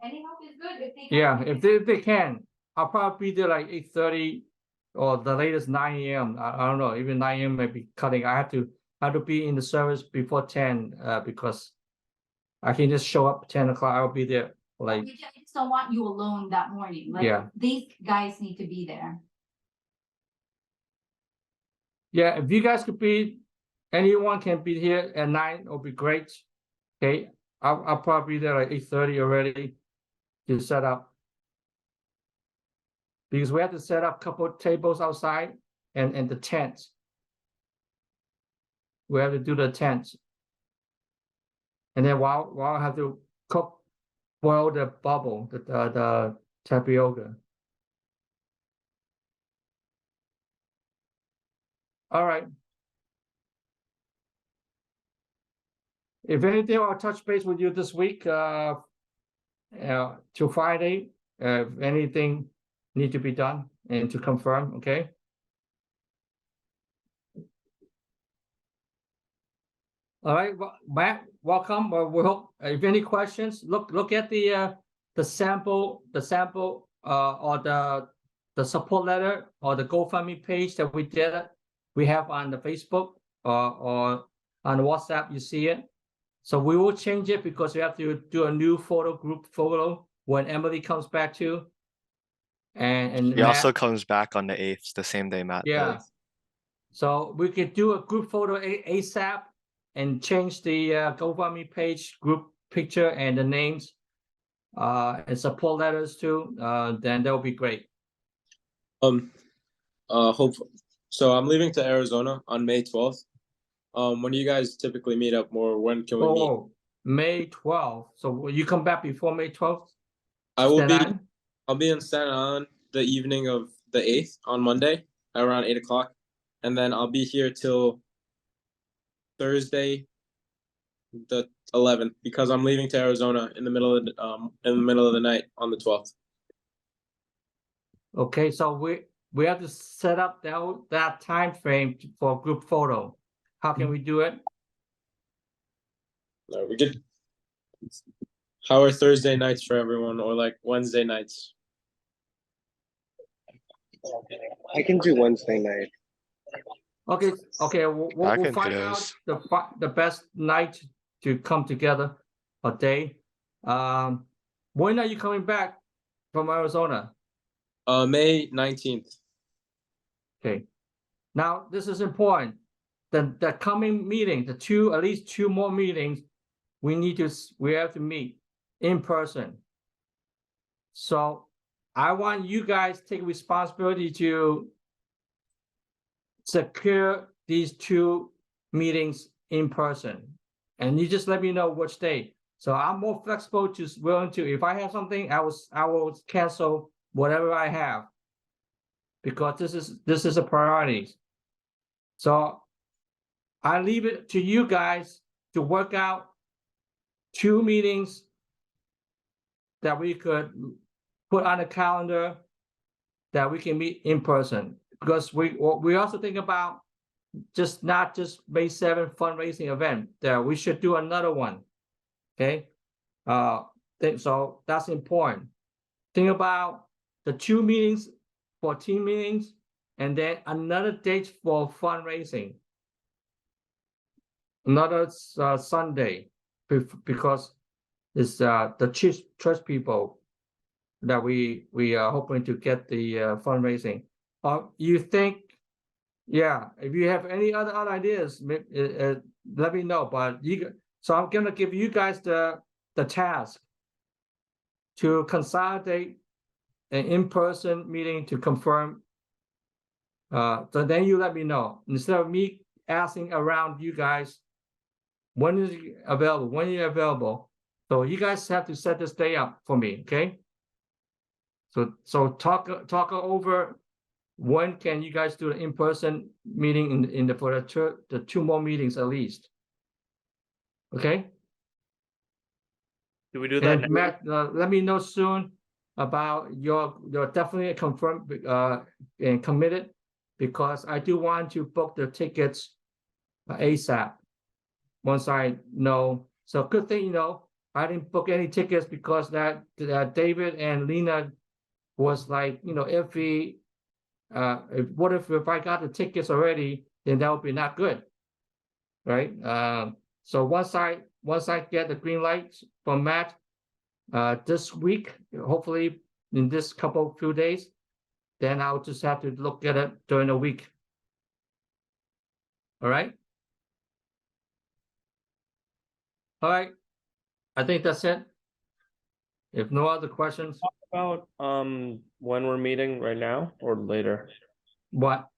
Any help is good if they. yeah, if they can, I'll probably be there like 8:30 or the latest 9 a.m. I don't know, even 9 a.m. may be cutting. I have to be in the service before 10 because I can just show up 10 o'clock. I'll be there like. We just don't want you alone that morning, like Yeah. these guys need to be there. Yeah, if you guys could be, anyone can be here at 9, it'll be great. Okay, I'll probably be there like 8:30 already to set up. Because we have to set up a couple of tables outside and the tent. We have to do the tent. And then while I have to boil the bubble, the tapioca. All right. If anything, I'll touch base with you this week, till Friday. If anything need to be done and to confirm, okay? All right, well, Matt, welcome. We hope if any questions, look at the sample, or the support letter or the GoFundMe page that we have on the Facebook or on WhatsApp. You see it. So we will change it because we have to do a new group photo when Emily comes back too. And He Matt, also comes back on the 8th, the same day Matt yeah. does. So we could do a group photo ASAP and change the GoFundMe page group picture and the names and support letters too. Then that would be great. Hope. So I'm leaving to Arizona on May 12th. When do you guys typically meet up, or when can we meet? Oh, May 12th. So will you come back before May 12th? I will be. Staten Island? I'll be in Staten Island the evening of the 8th on Monday around 8 o'clock, and then I'll be here till Thursday, the 11th, because I'm leaving to Arizona in the middle of the night on the 12th. Okay, so we have to set up that time frame for group photo. How can we do it? We could. How are Thursday nights for everyone, or like Wednesday nights? I can do Wednesday night. Okay, I we'll can do find out those. the best night to come together, a day. When are you coming back from Arizona? May 19th. Okay. Now, this is important. The coming meeting, at least two more meetings, we have to meet in person. So I want you guys to take responsibility to secure these two meetings in person. And you just let me know which day. So I'm more flexible, just willing to, if I have something, I will cancel whatever I have. Because this is a priority. So I leave it to you guys to work out two meetings that we could put on the calendar that we can meet in person. Because we also think about not just May 7th fundraising event, that we should do another one. Okay. So that's important. Think about the two meetings for team meetings, and then another date for fundraising. Another Sunday, because it's the church people that we are hoping to get the fundraising. You think, yeah, if you have any other ideas, let me know. But so I'm gonna give you guys the task to consolidate an in-person meeting to confirm. So then you let me know, instead of me asking around you guys, when is it available? When are you available? So you guys have to set this day up for me, okay? So talk over when can you guys do an in-person meeting for the two more meetings at least. Okay? Do we do that? And Matt, let me know soon about you're definitely confirmed and committed, because I do want to book the tickets ASAP once I know. So good thing, I didn't book any tickets because that David and Lena was like, if I got the tickets already, then that would be not good, right? So once I get the green light from Matt this week, hopefully in this few days, then I'll just have to look at it during the week. All right. All right. I think that's it. If no other questions, About when we're meeting right now or later, what?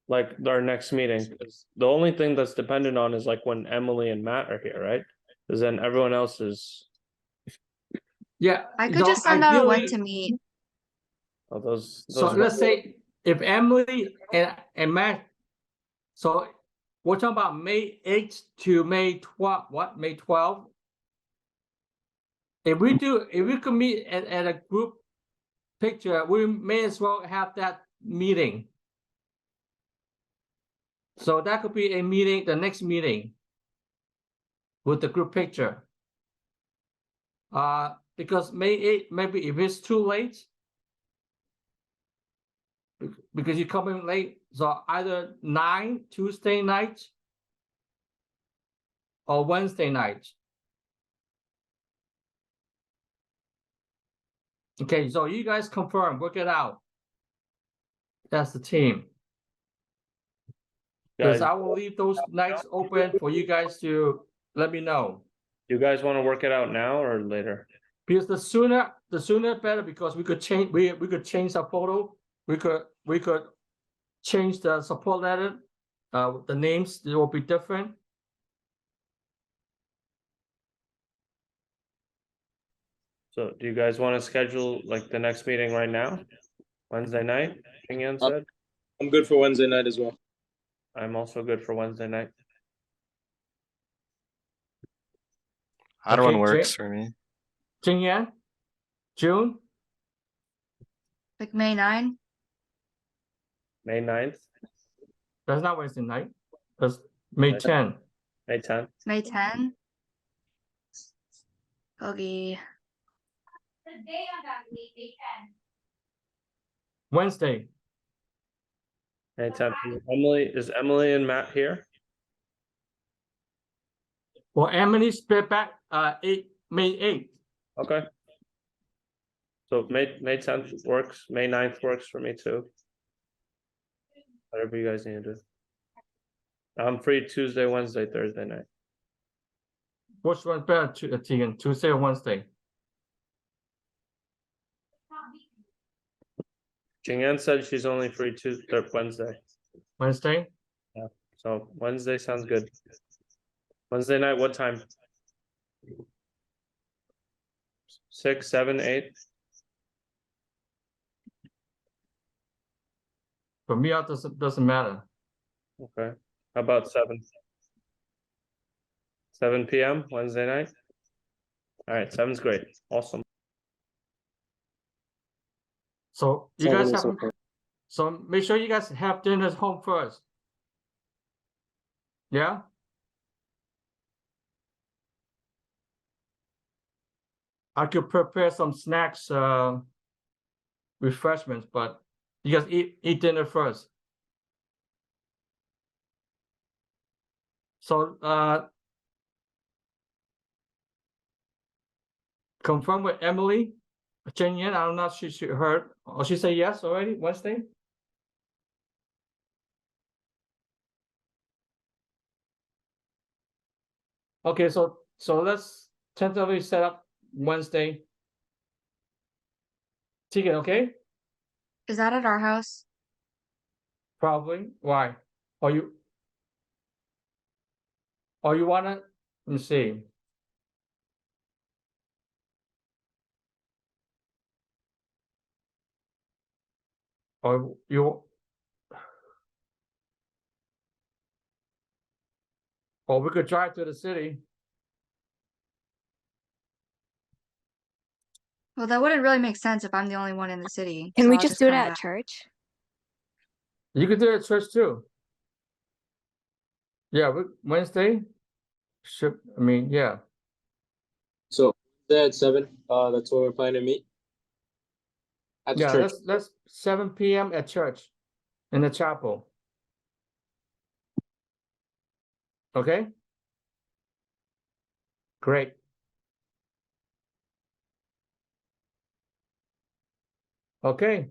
like our next meeting. 'Cause the only thing that's dependent on is like when Emily and Matt are here, right? Because then everyone else is. Yeah. I could just send out a when to meet. Oh, those. So let's say if Emily and Matt, so we're talking about May 8th to May 12th. What? May 12th? If we could meet at a group picture, we may as well have that meeting. So that could be a meeting, the next meeting with the group picture. Because May 8th, maybe if it's too late, because you come in late, so either 9 Tuesday night or Wednesday night. Okay, so you guys confirm, work it out. That's the team. Because I will leave those nights open for you guys to let me know. You guys want to work it out now or later? Because the sooner better, because we could change our photo. We could change the support letter the names will be different. So do you guys want to schedule like the next meeting right now? Wednesday night, King Yan said. I'm good for Wednesday night as well. I'm also good for Wednesday night. Either one Okay, works Jay- for me. Jing Yan, June, Like May 9? May 9th, that's not Wednesday night. That's May Right. 10. May 10th. May 10? Okay. The day on that week, they can. Wednesday. May 10th. Is Emily and Matt here? Well, Emily split back May 8th. Okay. So May 10th works, May 9th works for me too. Whatever you guys need to do. I'm free Tuesday, Wednesday, Thursday night. Which one's better, Tegan? Tuesday or Wednesday? Jingyan said she's only free Tuesday, Wednesday. Wednesday? So Wednesday sounds good. Wednesday night, what time? 6, 7, 8? For me, it doesn't matter. Okay. How about 7? 7 p.m. Wednesday night? All right, 7's great. Awesome. So you 7 guys is have, okay. so make sure you guys have dinner at home first. Yeah? I could prepare some snacks, refreshments, but you guys eat dinner first. So confirm with Emily. Chen Yan, I'm not sure she heard. Or she said yes already, Wednesday? Okay, so let's tentatively set up Wednesday. Tegan, okay? Is that at our house? Probably. Why? Or you wanna, let me see. Or you, or we could drive to the city. Well, that wouldn't really make sense if I'm the only one in the city. Can so we I'll just do it come at back. church? You could do it at church too. Yeah, Wednesday. Should, I mean, yeah. So Wednesday at 7, that's where we're planning to meet. At the Yeah, church. let's 7 p.m. at church in the chapel. Okay? Great. Okay.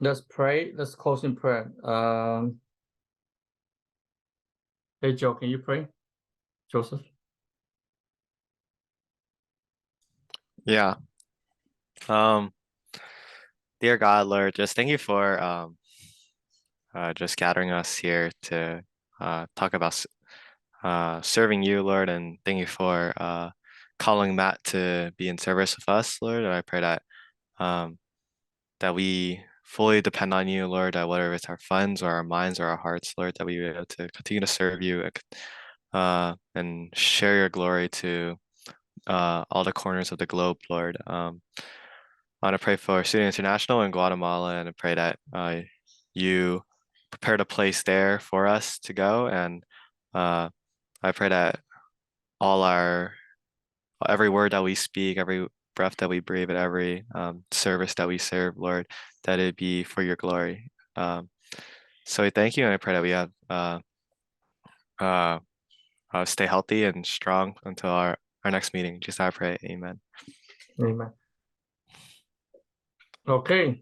Let's pray. Let's close in prayer. Hey Joe, can you pray? Joseph? Yeah. Dear God, Lord, just thank you for just gathering us here to talk about serving you, Lord, and thank you for calling Matt to be in service with us, Lord. And I pray that that we fully depend on you, Lord, that whether it's our funds or our minds or our hearts, Lord, that we be able to continue to serve you and share your glory to all the corners of the globe, Lord. I want to pray for Student International in Guatemala, and I pray that you prepared a place there for us to go, and I pray that every word that we speak, every breath that we breathe, and every service that we serve, Lord, that it be for your glory. So we thank you, and I pray that we have stay healthy and strong until our next meeting. Just I pray, amen. Amen. Okay.